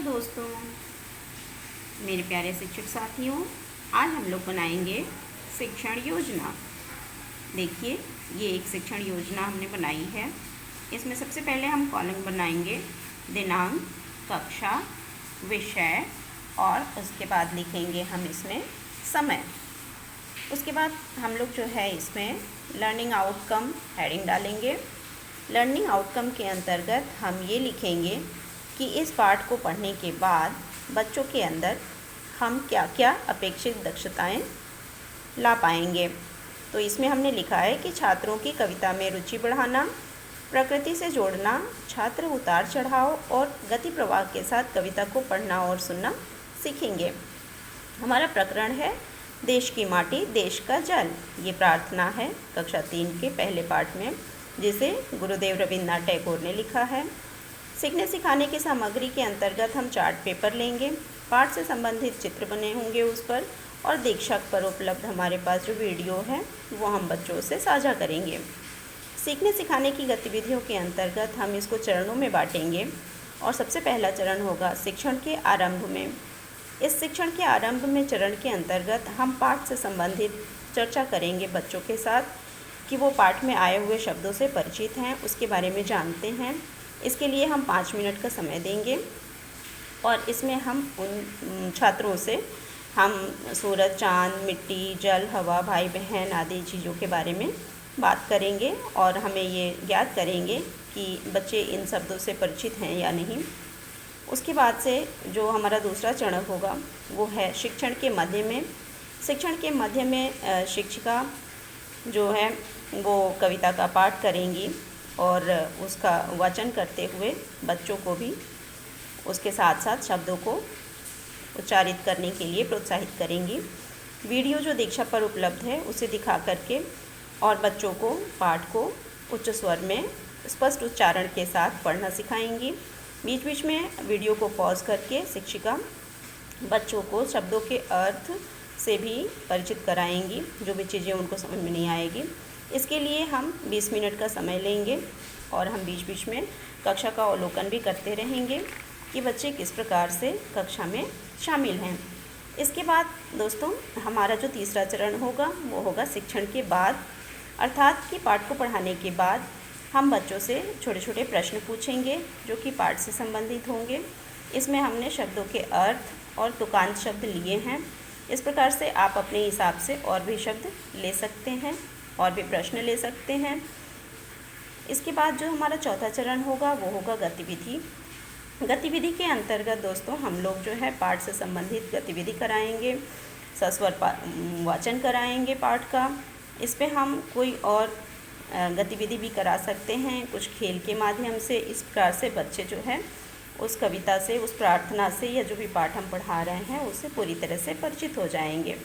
दोस्तों, मेरे प्यारे शिक्षक साथियों, आज हम लोग बनाएंगे शिक्षण योजना। देखिए, ये एक शिक्षण योजना हमने बनाई है। इसमें सबसे पहले हम कॉलम बनाएंगे दिनांक, कक्षा, विषय और उसके बाद लिखेंगे हम इसमें समय। उसके बाद हम लोग जो है इसमें लर्निंग आउटकम हेडिंग डालेंगे। लर्निंग आउटकम के अंतर्गत हम ये लिखेंगे कि इस पाठ को पढ़ने के बाद बच्चों के अंदर हम क्या क्या अपेक्षित दक्षताएं ला पाएंगे। तो इसमें हमने लिखा है कि छात्रों की कविता में रुचि बढ़ाना, प्रकृति से जोड़ना, छात्र उतार चढ़ाव और गति प्रवाह के साथ कविता को पढ़ना और सुनना सीखेंगे। हमारा प्रकरण है देश की माटी देश का जल। ये प्रार्थना है कक्षा 3 के पहले पाठ में, जिसे गुरुदेव रविन्द्रनाथ टैगोर ने लिखा है। सीखने सिखाने की सामग्री के अंतर्गत हम चार्ट पेपर लेंगे, पाठ से संबंधित चित्र बने होंगे उस पर, और दीक्षक पर उपलब्ध हमारे पास जो वीडियो है वो हम बच्चों से साझा करेंगे। सीखने सिखाने की गतिविधियों के अंतर्गत हम इसको चरणों में बांटेंगे और सबसे पहला चरण होगा शिक्षण के आरंभ में। इस शिक्षण के आरंभ में चरण के अंतर्गत हम पाठ से संबंधित चर्चा करेंगे बच्चों के साथ कि वो पाठ में आए हुए शब्दों से परिचित हैं, उसके बारे में जानते हैं। इसके लिए हम 5 मिनट का समय देंगे और इसमें हम उन छात्रों से हम सूरज, चाँद, मिट्टी, जल, हवा, भाई बहन आदि चीज़ों के बारे में बात करेंगे और हमें ये ज्ञात करेंगे कि बच्चे इन शब्दों से परिचित हैं या नहीं। उसके बाद से जो हमारा दूसरा चरण होगा वो है शिक्षण के मध्य में। शिक्षण के मध्य में शिक्षिका जो है वो कविता का पाठ करेंगी और उसका वाचन करते हुए बच्चों को भी उसके साथ साथ शब्दों को उच्चारित करने के लिए प्रोत्साहित करेंगी। वीडियो जो दीक्षा पर उपलब्ध है उसे दिखा करके और बच्चों को पाठ को उच्च स्वर में स्पष्ट उच्चारण के साथ पढ़ना सिखाएंगी। बीच बीच में वीडियो को पॉज करके शिक्षिका बच्चों को शब्दों के अर्थ से भी परिचित कराएंगी, जो भी चीज़ें उनको समझ में नहीं आएगी। इसके लिए हम 20 मिनट का समय लेंगे और हम बीच बीच में कक्षा का अवलोकन भी करते रहेंगे कि बच्चे किस प्रकार से कक्षा में शामिल हैं। इसके बाद दोस्तों हमारा जो तीसरा चरण होगा वो होगा शिक्षण के बाद, अर्थात कि पाठ को पढ़ाने के बाद हम बच्चों से छोटे छोटे प्रश्न पूछेंगे जो कि पाठ से संबंधित होंगे। इसमें हमने शब्दों के अर्थ और तुकांत शब्द लिए हैं। इस प्रकार से आप अपने हिसाब से और भी शब्द ले सकते हैं और भी प्रश्न ले सकते हैं। इसके बाद जो हमारा चौथा चरण होगा वो होगा गतिविधि। गतिविधि के अंतर्गत दोस्तों हम लोग जो है पाठ से संबंधित गतिविधि कराएंगे, सस्वर वाचन कराएंगे पाठ का। इस पे हम कोई और गतिविधि भी करा सकते हैं, कुछ खेल के माध्यम से। इस प्रकार से बच्चे जो है उस कविता से, उस प्रार्थना से या जो भी पाठ हम पढ़ा रहे हैं उससे पूरी तरह से परिचित हो जाएंगे।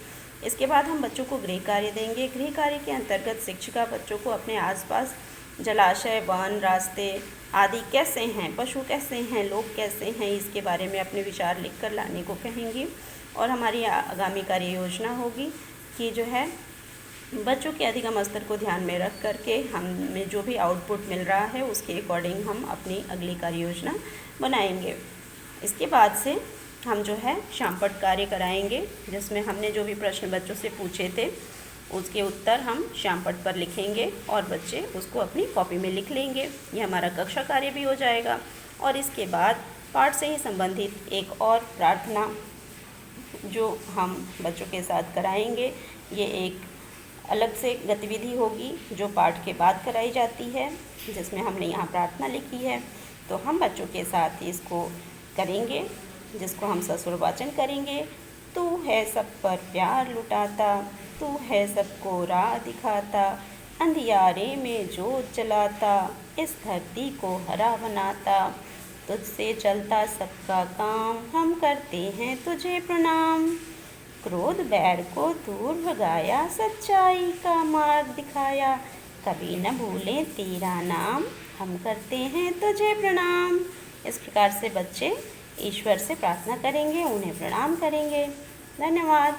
इसके बाद हम बच्चों को गृह कार्य देंगे। गृह कार्य के अंतर्गत शिक्षिका बच्चों को अपने आसपास जलाशय, वन, रास्ते आदि कैसे हैं, पशु कैसे हैं, लोग कैसे हैं, इसके बारे में अपने विचार लिख कर लाने को कहेंगी। और हमारी आगामी कार्य योजना होगी कि जो है बच्चों के अधिगम स्तर को ध्यान में रख करके हमें जो भी आउटपुट मिल रहा है उसके अकॉर्डिंग हम अपनी अगली कार्य योजना बनाएंगे। इसके बाद से हम जो है शामपट कार्य कराएंगे, जिसमें हमने जो भी प्रश्न बच्चों से पूछे थे उसके उत्तर हम शामपट पर लिखेंगे और बच्चे उसको अपनी कॉपी में लिख लेंगे। ये हमारा कक्षा कार्य भी हो जाएगा। और इसके बाद पाठ से ही संबंधित एक और प्रार्थना जो हम बच्चों के साथ कराएंगे, ये एक अलग से गतिविधि होगी जो पाठ के बाद कराई जाती है, जिसमें हमने यहाँ प्रार्थना लिखी है। तो हम बच्चों के साथ इसको करेंगे, जिसको हम सस्वर वाचन करेंगे। तू है सब पर प्यार लुटाता, तू है सबको राह दिखाता, अंधियारे में जोत जलाता, इस धरती को हरा बनाता, तुझसे चलता सबका काम, हम करते हैं तुझे प्रणाम। क्रोध बैर को दूर भगाया, सच्चाई का मार्ग दिखाया, कभी न भूलें तेरा नाम, हम करते हैं तुझे प्रणाम। इस प्रकार से बच्चे ईश्वर से प्रार्थना करेंगे, उन्हें प्रणाम करेंगे। धन्यवाद।